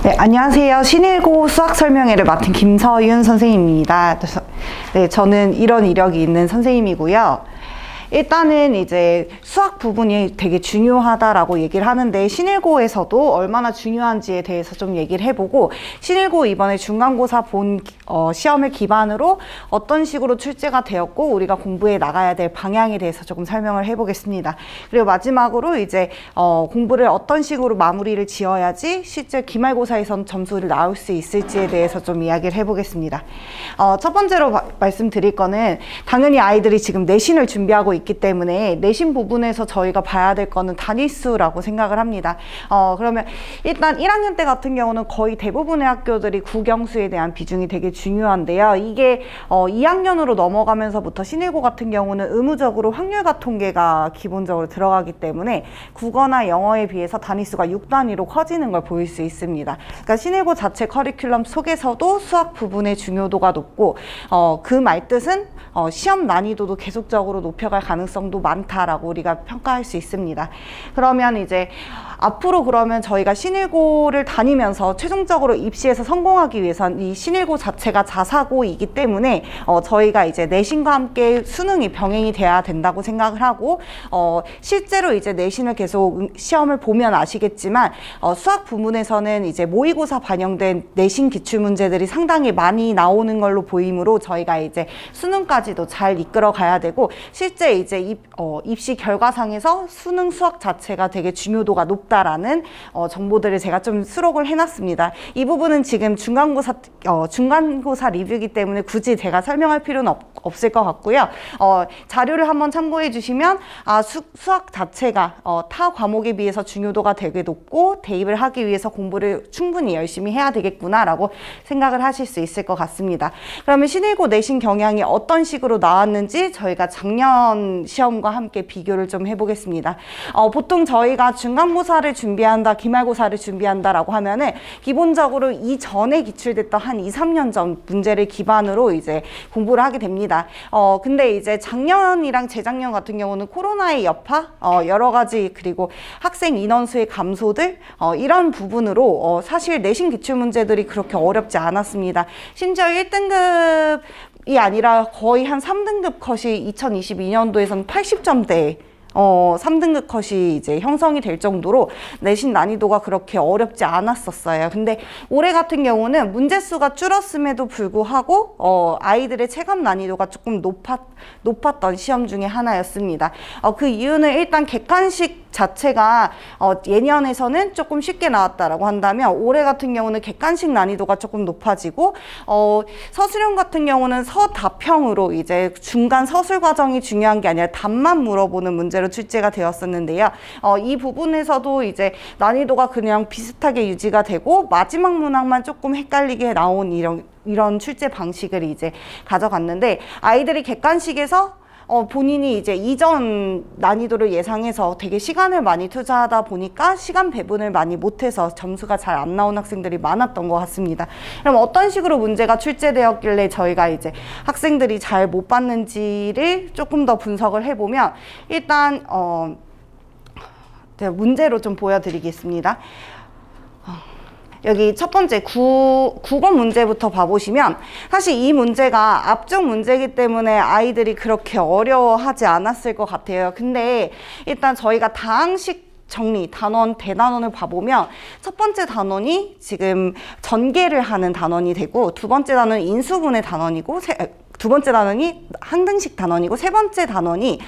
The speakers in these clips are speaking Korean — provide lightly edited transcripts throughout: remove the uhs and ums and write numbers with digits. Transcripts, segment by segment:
네, 안녕하세요. 신일고 수학 설명회를 맡은 김서윤 선생님입니다. 네, 저는 이런 이력이 있는 선생님이고요. 일단은 이제 수학 부분이 되게 중요하다라고 얘기를 하는데 신일고에서도 얼마나 중요한지에 대해서 좀 얘기를 해보고, 신일고 이번에 중간고사 본 시험을 기반으로 어떤 식으로 출제가 되었고 우리가 공부해 나가야 될 방향에 대해서 조금 설명을 해보겠습니다. 그리고 마지막으로 이제 공부를 어떤 식으로 마무리를 지어야지 실제 기말고사에선 점수를 나올 수 있을지에 대해서 좀 이야기를 해보겠습니다. 첫 번째로 말씀드릴 거는, 당연히 아이들이 지금 내신을 준비하고 있기 때문에 내신 부분에서 저희가 봐야 될 거는 단위수라고 생각을 합니다. 그러면 일단 1학년 때 같은 경우는 거의 대부분의 학교들이 국영수에 대한 비중이 되게 중요한데요. 이게 2학년으로 넘어가면서부터 신일고 같은 경우는 의무적으로 확률과 통계가 기본적으로 들어가기 때문에 국어나 영어에 비해서 단위수가 6단위로 커지는 걸 보일 수 있습니다. 그러니까 신일고 자체 커리큘럼 속에서도 수학 부분의 중요도가 높고, 그 말뜻은 시험 난이도도 계속적으로 높여갈 가능성도 많다라고 우리가 평가할 수 있습니다. 그러면 이제 앞으로 그러면 저희가 신일고를 다니면서 최종적으로 입시에서 성공하기 위해서는 이 신일고 자체가 자사고이기 때문에 저희가 이제 내신과 함께 수능이 병행이 돼야 된다고 생각을 하고, 실제로 이제 내신을 계속 시험을 보면 아시겠지만 수학 부문에서는 이제 모의고사 반영된 내신 기출문제들이 상당히 많이 나오는 걸로 보이므로 저희가 이제 수능까지도 잘 이끌어 가야 되고, 실제 이제 입시 결과상에서 수능 수학 자체가 되게 중요도가 높다라는 정보들을 제가 좀 수록을 해놨습니다. 이 부분은 지금 중간고사 리뷰이기 때문에 굳이 제가 설명할 필요는 없을 것 같고요. 자료를 한번 참고해 주시면 수학 자체가 타 과목에 비해서 중요도가 되게 높고 대입을 하기 위해서 공부를 충분히 열심히 해야 되겠구나라고 생각을 하실 수 있을 것 같습니다. 그러면 신일고 내신 경향이 어떤 식으로 나왔는지 저희가 작년 시험과 함께 비교를 좀 해보겠습니다. 보통 저희가 중간고사를 준비한다, 기말고사를 준비한다라고 하면은 기본적으로 이전에 기출됐던 한 2, 3년 전 문제를 기반으로 이제 공부를 하게 됩니다. 근데 이제 작년이랑 재작년 같은 경우는 코로나의 여파, 여러 가지, 그리고 학생 인원수의 감소들, 이런 부분으로 사실 내신 기출 문제들이 그렇게 어렵지 않았습니다. 심지어 1등급이 아니라 거의 한 3등급 컷이 2022년도에서는 80점대 3등급 컷이 이제 형성이 될 정도로 내신 난이도가 그렇게 어렵지 않았었어요. 근데 올해 같은 경우는 문제수가 줄었음에도 불구하고 아이들의 체감 난이도가 조금 높았던 시험 중에 하나였습니다. 그 이유는 일단 객관식 자체가 예년에서는 조금 쉽게 나왔다라고 한다면 올해 같은 경우는 객관식 난이도가 조금 높아지고, 서술형 같은 경우는 서답형으로 이제 중간 서술 과정이 중요한 게 아니라 답만 물어보는 문제로 출제가 되었었는데요. 이 부분에서도 이제 난이도가 그냥 비슷하게 유지가 되고 마지막 문항만 조금 헷갈리게 나온 이런 출제 방식을 이제 가져갔는데, 아이들이 객관식에서 본인이 이제 이전 난이도를 예상해서 되게 시간을 많이 투자하다 보니까 시간 배분을 많이 못해서 점수가 잘 안 나온 학생들이 많았던 것 같습니다. 그럼 어떤 식으로 문제가 출제되었길래 저희가 이제 학생들이 잘 못 봤는지를 조금 더 분석을 해보면, 일단 제가 문제로 좀 보여드리겠습니다. 여기 첫 번째 국어 문제부터 봐보시면, 사실 이 문제가 앞쪽 문제이기 때문에 아이들이 그렇게 어려워하지 않았을 것 같아요. 근데 일단 저희가 다항식 정리, 단원, 대단원을 봐보면 첫 번째 단원이 지금 전개를 하는 단원이 되고, 두 번째 단원은 인수분해 단원이고, 두 번째 단원이 항등식 단원이고, 세 번째 단원이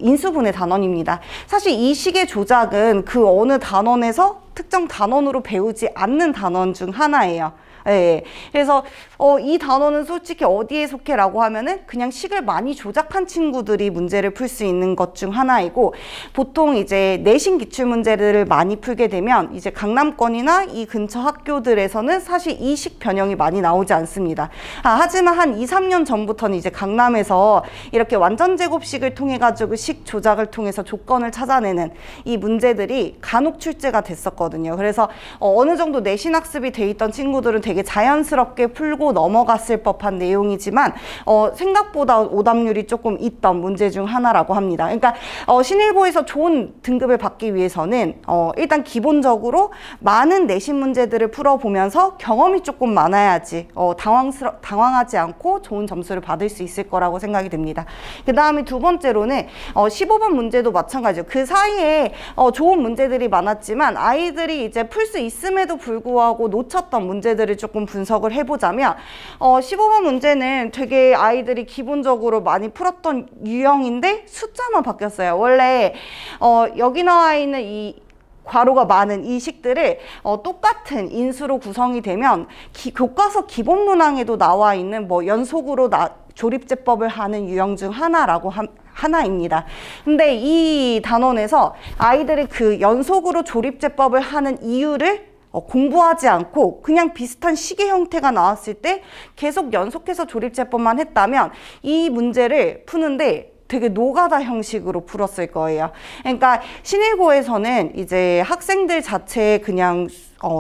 인수분해 단원입니다. 사실 이 식의 조작은 그 어느 단원에서 특정 단원으로 배우지 않는 단원 중 하나예요. 예. 그래서 이 단원은 솔직히 어디에 속해 라고 하면은 그냥 식을 많이 조작한 친구들이 문제를 풀 수 있는 것 중 하나이고, 보통 이제 내신 기출 문제를 많이 풀게 되면 이제 강남권이나 이 근처 학교들에서는 사실 이 식 변형이 많이 나오지 않습니다. 하지만 한 2, 3년 전부터는 이제 강남에서 이렇게 완전 제곱식을 통해 가지고 식 조작을 통해서 조건을 찾아내는 이 문제들이 간혹 출제가 됐었거든요. 그래서 어느 정도 내신 학습이 돼 있던 친구들은 되게 되게 자연스럽게 풀고 넘어갔을 법한 내용이지만 생각보다 오답률이 조금 있던 문제 중 하나라고 합니다. 그러니까 신일고에서 좋은 등급을 받기 위해서는 일단 기본적으로 많은 내신 문제들을 풀어보면서 경험이 조금 많아야지 당황하지 않고 좋은 점수를 받을 수 있을 거라고 생각이 듭니다. 그 다음에 두 번째로는 15번 문제도 마찬가지죠. 그 사이에 좋은 문제들이 많았지만 아이들이 이제 풀 수 있음에도 불구하고 놓쳤던 문제들을 조금 분석을 해보자면 15번 문제는 되게 아이들이 기본적으로 많이 풀었던 유형인데 숫자만 바뀌었어요. 원래 여기 나와 있는 이 괄호가 많은 이 식들을 똑같은 인수로 구성이 되면 교과서 기본 문항에도 나와 있는 뭐 연속으로 조립제법을 하는 유형 중 하나입니다. 근데 이 단원에서 아이들이 그 연속으로 조립제법을 하는 이유를 공부하지 않고 그냥 비슷한 시계 형태가 나왔을 때 계속 연속해서 조립제법만 했다면 이 문제를 푸는데 되게 노가다 형식으로 풀었을 거예요. 그러니까 신일고에서는 이제 학생들 자체에 그냥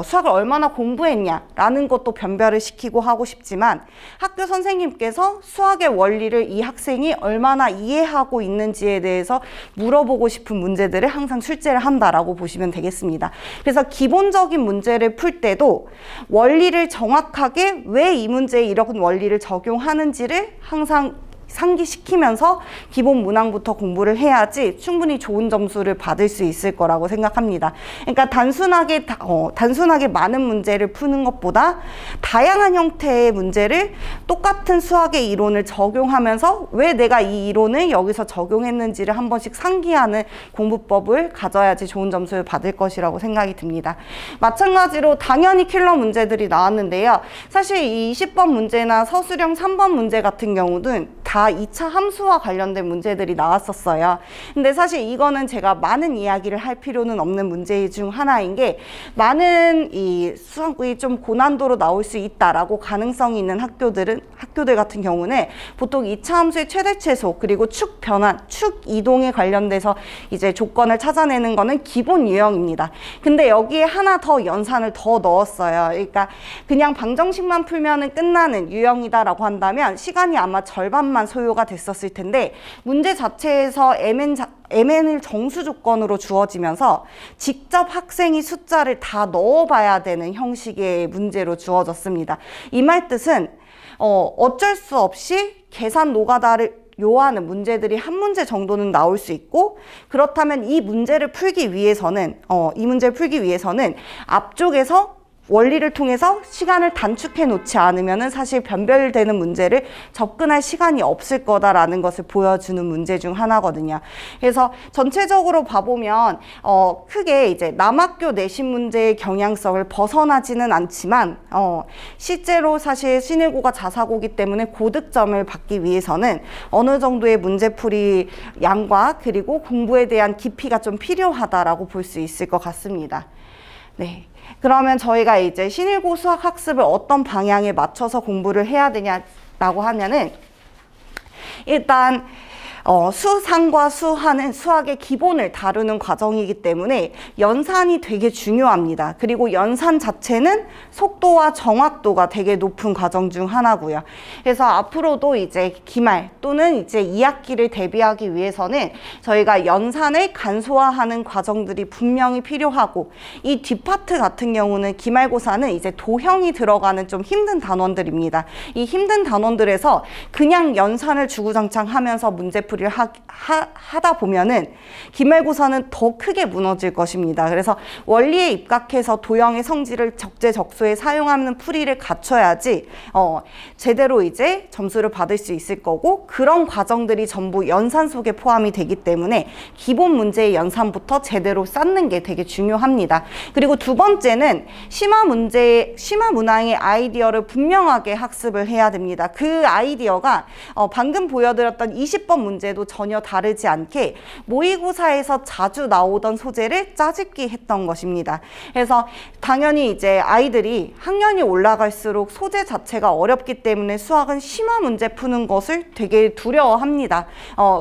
수학을 얼마나 공부했냐라는 것도 변별을 시키고 하고 싶지만 학교 선생님께서 수학의 원리를 이 학생이 얼마나 이해하고 있는지에 대해서 물어보고 싶은 문제들을 항상 출제를 한다라고 보시면 되겠습니다. 그래서 기본적인 문제를 풀 때도 원리를 정확하게 왜 이 문제에 이런 원리를 적용하는지를 항상 상기시키면서 기본 문항부터 공부를 해야지 충분히 좋은 점수를 받을 수 있을 거라고 생각합니다. 그러니까 단순하게 많은 문제를 푸는 것보다 다양한 형태의 문제를 똑같은 수학의 이론을 적용하면서 왜 내가 이 이론을 여기서 적용했는지를 한 번씩 상기하는 공부법을 가져야지 좋은 점수를 받을 것이라고 생각이 듭니다. 마찬가지로 당연히 킬러 문제들이 나왔는데요. 사실 이 20번 문제나 서술형 3번 문제 같은 경우는 다 2차 함수와 관련된 문제들이 나왔었어요. 근데 사실 이거는 제가 많은 이야기를 할 필요는 없는 문제 중 하나인 게 많은 이 수학이 좀 고난도로 나올 수 있다라고 가능성이 있는 학교들 같은 경우는 보통 2차 함수의 최대 최소 그리고 축 변환, 축 이동에 관련돼서 이제 조건을 찾아내는 거는 기본 유형입니다. 근데 여기에 하나 더 연산을 더 넣었어요. 그러니까 그냥 방정식만 풀면은 끝나는 유형이다라고 한다면 시간이 아마 절반만 소요가 됐었을 텐데 문제 자체에서 MN을 정수 조건으로 주어지면서 직접 학생이 숫자를 다 넣어봐야 되는 형식의 문제로 주어졌습니다. 이 말 뜻은 어쩔 수 없이 계산 노가다를 요하는 문제들이 한 문제 정도는 나올 수 있고 그렇다면 이 문제를 풀기 위해서는 앞쪽에서 원리를 통해서 시간을 단축해 놓지 않으면 사실 변별되는 문제를 접근할 시간이 없을 거다라는 것을 보여주는 문제 중 하나거든요. 그래서 전체적으로 봐보면 크게 이제 남학교 내신 문제의 경향성을 벗어나지는 않지만 실제로 사실 신일고가 자사고이기 때문에 고득점을 받기 위해서는 어느 정도의 문제풀이 양과 그리고 공부에 대한 깊이가 좀 필요하다라고 볼 수 있을 것 같습니다. 네. 그러면 저희가 이제 신일고 수학 학습을 어떤 방향에 맞춰서 공부를 해야 되냐라고 하면은 일단 수상과 수하는 수학의 기본을 다루는 과정이기 때문에 연산이 되게 중요합니다. 그리고 연산 자체는 속도와 정확도가 되게 높은 과정 중 하나고요. 그래서 앞으로도 이제 기말 또는 이제 2학기를 대비하기 위해서는 저희가 연산을 간소화하는 과정들이 분명히 필요하고 이 뒷파트 같은 경우는 기말고사는 이제 도형이 들어가는 좀 힘든 단원들입니다. 이 힘든 단원들에서 그냥 연산을 주구장창 하면서 문제풀이를 하다 보면은 기말고사는 더 크게 무너질 것입니다. 그래서 원리에 입각해서 도형의 성질을 적재적소에 사용하는 풀이를 갖춰야지 제대로 이제 점수를 받을 수 있을 거고 그런 과정들이 전부 연산 속에 포함이 되기 때문에 기본 문제의 연산부터 제대로 쌓는 게 되게 중요합니다. 그리고 두 번째는 심화 문항의 아이디어를 분명하게 학습을 해야 됩니다. 그 아이디어가 방금 보여드렸던 20번 문제 문제도 전혀 다르지 않게 모의고사에서 자주 나오던 소재를 짜집기 했던 것입니다. 그래서 당연히 이제 아이들이 학년이 올라갈수록 소재 자체가 어렵기 때문에 수학은 심화 문제 푸는 것을 되게 두려워합니다.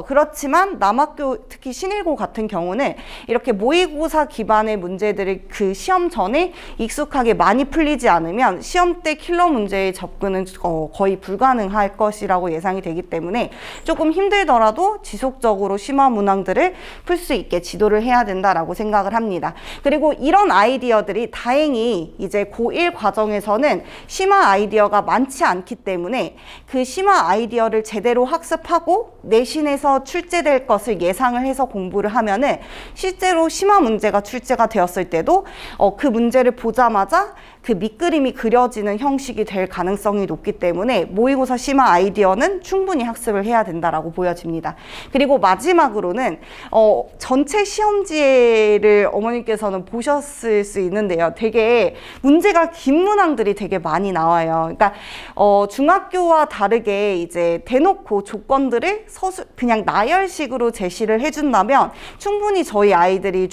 그렇지만 남학교 특히 신일고 같은 경우는 이렇게 모의고사 기반의 문제들을 그 시험 전에 익숙하게 많이 풀리지 않으면 시험 때 킬러 문제의 접근은 거의 불가능할 것이라고 예상이 되기 때문에 조금 힘들더라도 지속적으로 심화 문항들을 풀 수 있게 지도를 해야 된다라고 생각을 합니다. 그리고 이런 아이디어들이 다행히 이제 고1 과정에서는 심화 아이디어가 많지 않기 때문에 그 심화 아이디어를 제대로 학습하고 내신에서 출제될 것을 예상을 해서 공부를 하면은 실제로 심화 문제가 출제가 되었을 때도 그 문제를 보자마자 그 밑그림이 그려지는 형식이 될 가능성이 높기 때문에 모의고사 심화 아이디어는 충분히 학습을 해야 된다라고 보여집니다. 그리고 마지막으로는 전체 시험지를 어머님께서는 보셨을 수 있는데요. 되게 문제가 긴 문항들이 되게 많이 나와요. 그러니까 중학교와 다르게 이제 대놓고 조건들을 그냥 나열식으로 제시를 해준다면 충분히 저희 아이들이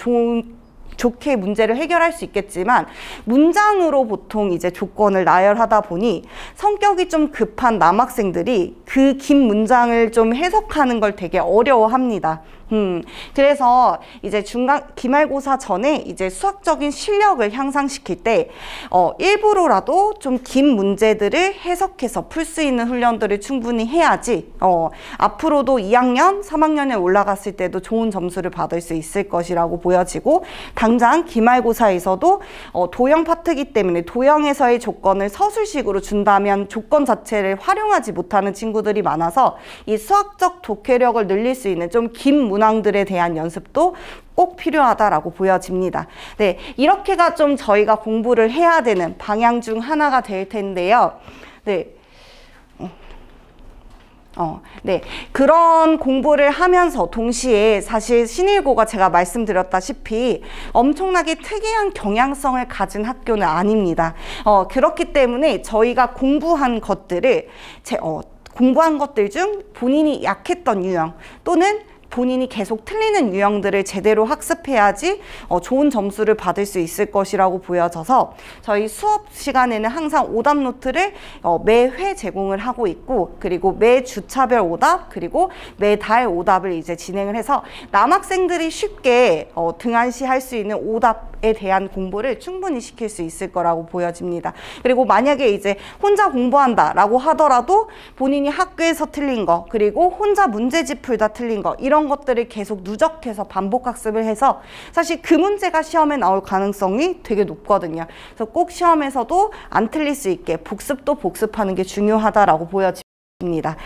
좋게 문제를 해결할 수 있겠지만 문장으로 보통 이제 조건을 나열하다 보니 성격이 좀 급한 남학생들이 그 긴 문장을 좀 해석하는 걸 되게 어려워합니다. 그래서 이제 기말고사 전에 이제 수학적인 실력을 향상시킬 때 일부러라도 좀 긴 문제들을 해석해서 풀 수 있는 훈련들을 충분히 해야지 앞으로도 2학년, 3학년에 올라갔을 때도 좋은 점수를 받을 수 있을 것이라고 보여지고, 당장 기말고사에서도 도형 파트이기 때문에 도형에서의 조건을 서술식으로 준다면 조건 자체를 활용하지 못하는 친구들이 많아서 이 수학적 독해력을 늘릴 수 있는 좀 긴 문항들에 대한 연습도 꼭 필요하다라고 보여집니다. 네, 이렇게가 좀 저희가 공부를 해야 되는 방향 중 하나가 될 텐데요. 네. 네, 그런 공부를 하면서 동시에 사실 신일고가 제가 말씀드렸다시피 엄청나게 특이한 경향성을 가진 학교는 아닙니다. 그렇기 때문에 저희가 공부한 것들 중 본인이 약했던 유형 또는 본인이 계속 틀리는 유형들을 제대로 학습해야지 좋은 점수를 받을 수 있을 것이라고 보여져서 저희 수업 시간에는 항상 오답 노트를 매회 제공을 하고 있고, 그리고 매 주차별 오답, 그리고 매달 오답을 이제 진행을 해서 남학생들이 쉽게 등한시할 수 있는 오답에 대한 공부를 충분히 시킬 수 있을 거라고 보여집니다. 그리고 만약에 이제 혼자 공부한다라고 하더라도 본인이 학교에서 틀린 거, 그리고 혼자 문제집 풀다 틀린 거, 이런 것들을 계속 누적해서 반복 학습을 해서 사실 그 문제가 시험에 나올 가능성이 되게 높거든요. 그래서 꼭 시험에서도 안 틀릴 수 있게 복습도 복습하는 게 중요하다라고 보여집니다.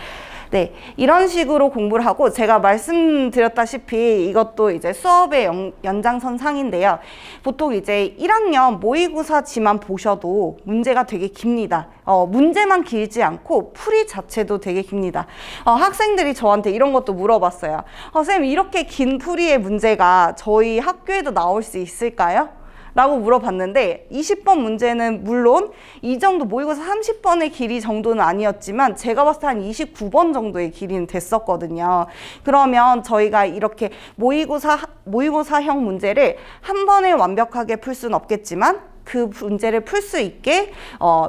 네, 이런 식으로 공부를 하고, 제가 말씀드렸다시피 이것도 이제 수업의 연장선상인데요. 보통 이제 1학년 모의고사지만 보셔도 문제가 되게 깁니다. 문제만 길지 않고 풀이 자체도 되게 깁니다. 학생들이 저한테 이런 것도 물어봤어요. 선생님, 이렇게 긴 풀이의 문제가 저희 학교에도 나올 수 있을까요? 라고 물어봤는데 20번 문제는 물론 이 정도 모의고사 30번의 길이 정도는 아니었지만 제가 봤을 때 한 29번 정도의 길이는 됐었거든요. 그러면 저희가 이렇게 모의고사형 문제를 한 번에 완벽하게 풀 수는 없겠지만 그 문제를 풀 수 있게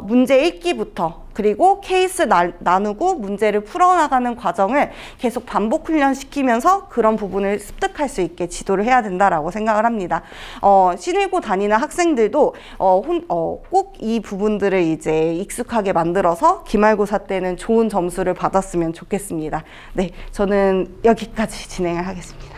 문제 읽기부터 그리고 케이스 나누고 문제를 풀어나가는 과정을 계속 반복 훈련시키면서 그런 부분을 습득할 수 있게 지도를 해야 된다라고 생각을 합니다. 신일고 다니는 학생들도 꼭 이 부분들을 이제 익숙하게 만들어서 기말고사 때는 좋은 점수를 받았으면 좋겠습니다. 네, 저는 여기까지 진행을 하겠습니다.